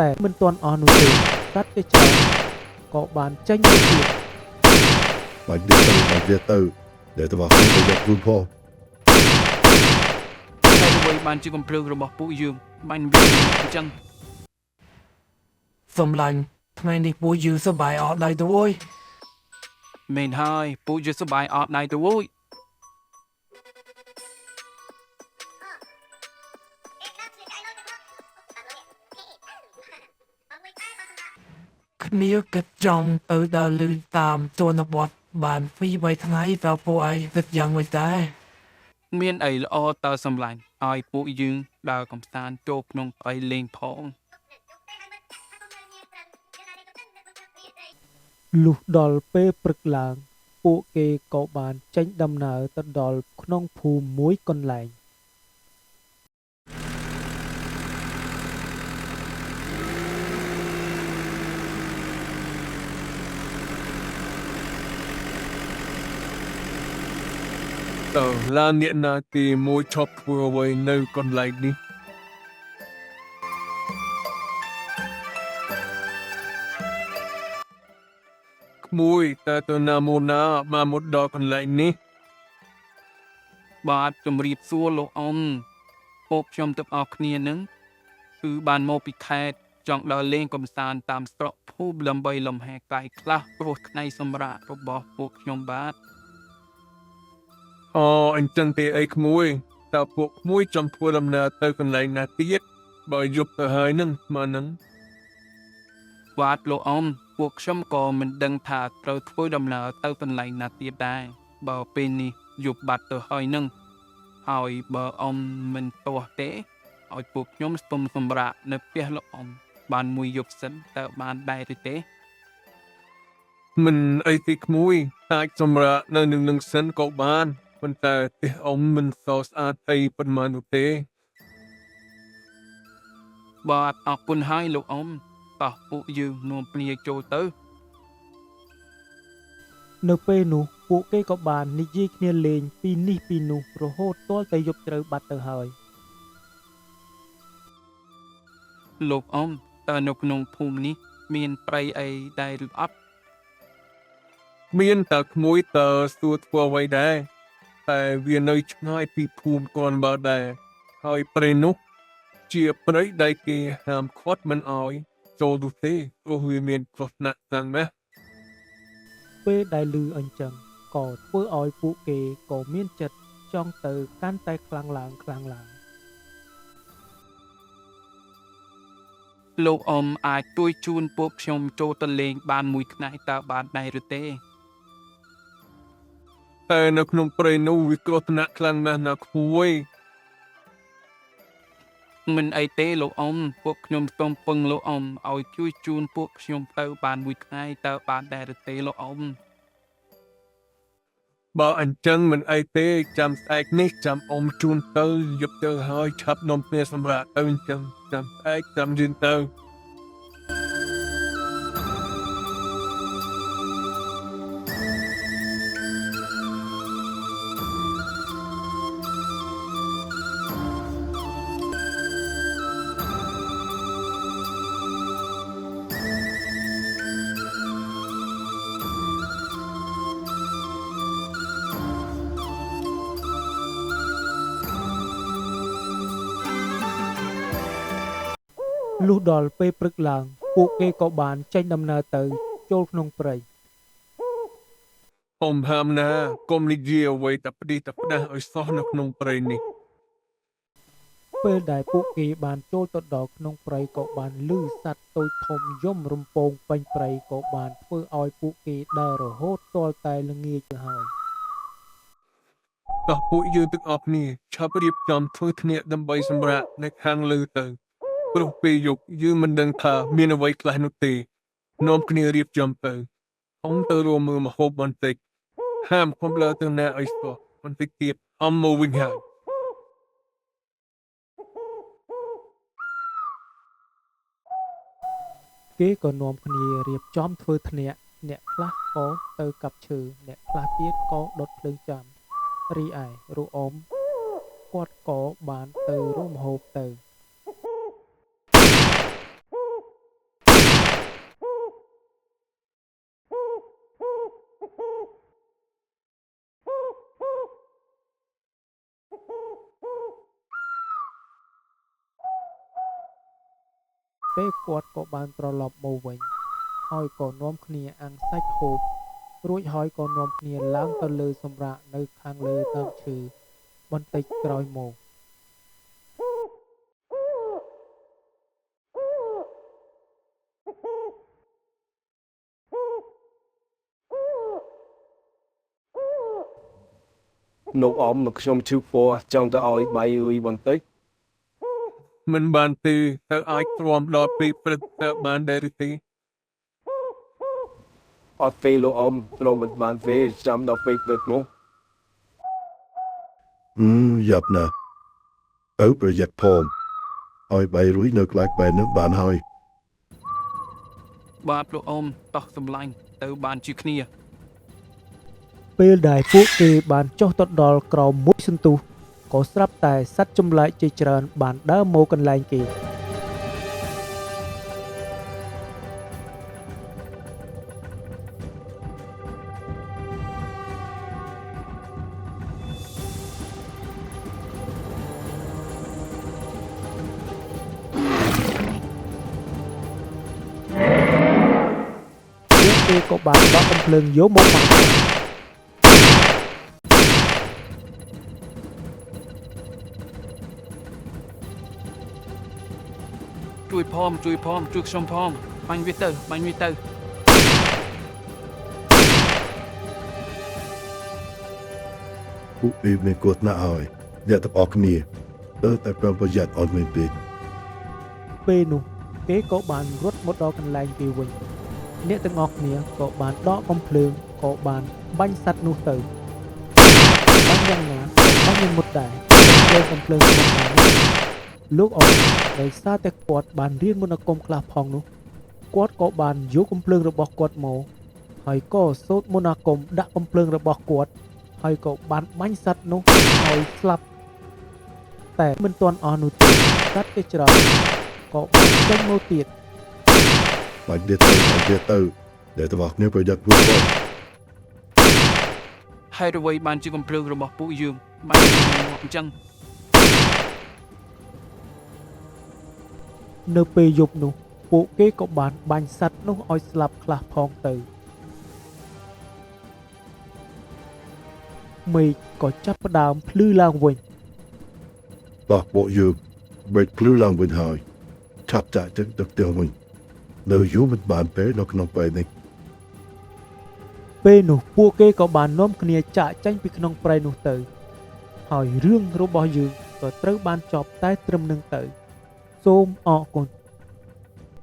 តែមិនទាន់អស់នោះទេសត្វជាច្រើនក៏បានចេញទៅទៀត បាញ់ទៀតទៅដែលទៅមកខ្លួនទៅយកខ្លួនផង តែអ្វីបានជាកំភ្លើងរបស់ពួកយើងបាញ់វិញអញ្ចឹង សំឡាញ់ថ្ងៃនេះពួកយើងសប្បាយអត់ដែរទៅអើយ មែនហើយពួកយើងសប្បាយអត់ដែរទៅអូយ គ្នាគិតចង់ទៅដល់លឺតាមជនបទបាន2-3ថ្ងៃតើពួកឯងគិតយ៉ាងម៉េចដែរ មានអីល្អតើសម្លាញ់ឲ្យពួកយើងដើរកំសាន្តចូលក្នុងអីលេងផង លុះដល់ពេលព្រឹកឡើងពួកគេក៏បានចេញដំណើរទៅដល់ក្នុងភូមិមួយកន្លែង តើឡានអ្នកណាទីមួយឈប់ធ្វើអ្វីនៅកន្លែងនេះក្មួយតើទៅណាមកណាមកមុតដល់កន្លែងនេះ បាទជំរាបសួរលោកអ៊ំពួកខ្ញុំទាំងអស់គ្នានឹងគឺបានមកពីខេត្តចង់ដើរលេងកំសាន្តតាមស្រុកភូមិដើម្បីលំហែកាយខ្លះព្រោះថ្ងៃសម្រាករបស់ពួកខ្ញុំបាទ អូអញ្ចឹងទេអីក្មួយតើពួកក្មួយចង់ធ្វើដំណើរទៅកន្លែងណាទៀតបើយប់ទៅហើយនឹងមកនឹង បាទលោកអ៊ំពួកខ្ញុំក៏មិនដឹងថាត្រូវធ្វើដំណើរទៅកន្លែងណាទៀតដែរបើពេលនេះយប់បាត់ទៅហើយនឹងហើយបើអ៊ំមិនទាស់ទេឲ្យពួកខ្ញុំស្ទុំសម្រាកនៅផ្ទះលោកអ៊ំបានមួយយប់សិនតើបានដែរឬទេ មិនអីទេក្មួយអាចសម្រាប់នៅនឹងសិនក៏បានប៉ុន្តែផ្ទះអ៊ំមិនសូវស្អាតអីប៉ុន្មាននោះទេ បាទអរគុណហើយលោកអ៊ំតោះពួកយើងនាំគ្នាចូលទៅ នៅពេលនោះពួកគេក៏បាននិយាយគ្នាលេងពីនេះពីនោះរហូតទាល់តែយប់ជ្រៅបាត់ទៅហើយ លោកអ៊ំតើនៅក្នុងភូមិនេះមានព្រៃអីដែរឬអត់ មានតើក្មួយតើសួរធ្វើអ្វីដែរតែវានៅឆ្ងាយពីភូមិគាត់បើដែរហើយព្រៃនោះជាព្រៃដែលគេហាមឃាត់មិនអោយចូលនោះទេព្រោះវាមានគ្រោះថ្នាក់ខ្លាំងណាស់ ពេលដែលឮអញ្ចឹងក៏ធ្វើឲ្យពួកគេក៏មានចិត្តចង់ទៅកាន់តែខ្លាំងឡើង លោកអ៊ំអាចជួយជូនពួកខ្ញុំចូលទៅលេងបានមួយថ្ងៃតើបានដែរឬទេ តែនៅក្នុងព្រៃនោះវាគ្រោះថ្នាក់ខ្លាំងណាស់ណាក្មួយ មិនអីទេលោកអ៊ំពួកខ្ញុំសូមពឹងលោកអ៊ំឲ្យជួយជូនពួកខ្ញុំទៅបានមួយថ្ងៃតើបានដែរឬទេលោកអ៊ំ បើអញ្ចឹងមិនអីទេចាំស្អែកនេះចាំអ៊ំជូនទៅយប់ទៅហើយឆាប់នាំគ្នាសម្រាប់ទៅអញ្ចឹងចាំស្អែកចាំយឺនទៅ លុះដល់ពេលព្រឹកឡើងពួកគេក៏បានចេញដំណើរទៅចូលក្នុងព្រៃ អ៊ំហាមណាកុំនិយាយអ្វីតែផ្ដេសតែផ្ដាស់ឲ្យសោះនៅក្នុងព្រៃនេះ ពេលដែលពួកគេបានចូលទៅដល់ក្នុងព្រៃក៏បានឮសត្វតូចធំយំរំពងពេញព្រៃក៏បានធ្វើឲ្យពួកគេដើររហូតទាល់តែល្ងាចទៅហើយ តោះពួកយើងទាំងអស់គ្នាឆាប់រៀបចំធ្វើគ្នាដើម្បីសម្រាប់នៅខាងលើទៅព្រោះពេលយប់យើងមិនដឹងថាមានអ្វីខ្លះនោះទេនាំគ្នារៀបចំទៅអ៊ំទៅរួមមើលម្ហូបបន្តិចហាមខ្ញុំលើទៅណាឲ្យសោះបន្តិចទៀតអ៊ំមកវិញហើយ គេក៏នាំគ្នារៀបចំធ្វើធ្នាក់អ្នកខ្លះក៏ទៅកាប់ឈើអ្នកខ្លះទៀតក៏ដុតភ្លើងចាំរីឯរូអ៊ំគាត់ក៏បានទៅរួមម្ហូបទៅ ពេលគាត់ក៏បានត្រឡប់មកវិញហើយក៏នាំគ្នាអាំងសាច់ហូបរួចហើយក៏នាំគ្នាឡើងទៅលើសម្រាកនៅខាងលើដើមឈើបន្តិចក្រោយមក លោកអមមកខ្ញុំជូពណ៌ចង់ទៅឲ្យបាយលុយបន្តិច មិនបានទេតើអាចទ្រាំដល់ពេលព្រឹកតើបានដែរឬទេ អត់ពេលលោកអមត្រូវមិនបានទេចាំដល់ពេលព្រឹកនោះ យ៉ាប់ណាស់ទៅប្រយ័ត្នផងឲ្យបាយរួយនៅក្លាយបែននឹងបានហើយ បាទលោកអ៊ំតោះសម្លាញ់ទៅបានជាគ្នា ពេលដែលពួកគេបានចុះទៅដល់ក្រោមមួយសន្ទុះក៏ស្រាប់តែសត្វចម្លែកជាច្រើនបានដើរមកកន្លែងគេ ពួកគេក៏បានដកកំភ្លើងយកមកបាំង ជួយផងជួយខ្ញុំផងបាញ់វាទៅ ពួកអ៊ីមានគាត់ណាស់ហើយអ្នកទាំងអស់គ្នាតែប្រុងប្រយ័ត្នអត់មានពេក ពេលនោះគេក៏បានរត់មកដល់កន្លែងគេវិញអ្នកទាំងអស់គ្នាក៏បានដកកំភ្លើងក៏បានបាញ់សត្វនោះទៅបាញ់យ៉ាងណាក៏បាញ់មិនមុតដែរកំភ្លើងរបស់ខាងលោកអ៊ំដោយសារតែគាត់បានរៀនមន្តអាគមខ្លះផងនោះគាត់ក៏បានយកកំភ្លើងរបស់គាត់មកហើយក៏សូត្រមន្តអាគមដាក់កំភ្លើងរបស់គាត់ហើយក៏បានបាញ់សត្វនោះឲ្យស្លាប់តែមិនទាន់អស់នោះទេសត្វជាច្រើនក៏បានចេញមកទៀត បាច់ទៀតទៅដែលទាំងអស់គ្នាប្រយ័ត្នពួកផង ហេតុអ្វីបានជាកំភ្លើងរបស់ពួកយើងបានអញ្ចឹង នៅពេលយប់នោះពួកគេក៏បានបាញ់សត្វនោះឲ្យស្លាប់ខ្លះផងទៅមេឃក៏ចាប់ផ្ដើមភ្លឺឡើងវិញ តោះពួកយើងបែកភ្លឺឡើងវិញហើយឆាប់ចាក់ទឹកទៅផ្ទះវិញនៅយូរមិនបានពេលនៅក្នុងពេលនេះ ពេលនោះពួកគេក៏បាននាំគ្នាចាកចេញពីក្នុងព្រៃនោះទៅហើយរឿងរបស់យើងក៏ត្រូវបានចប់តែត្រឹមនឹងទៅសូមអរគុណ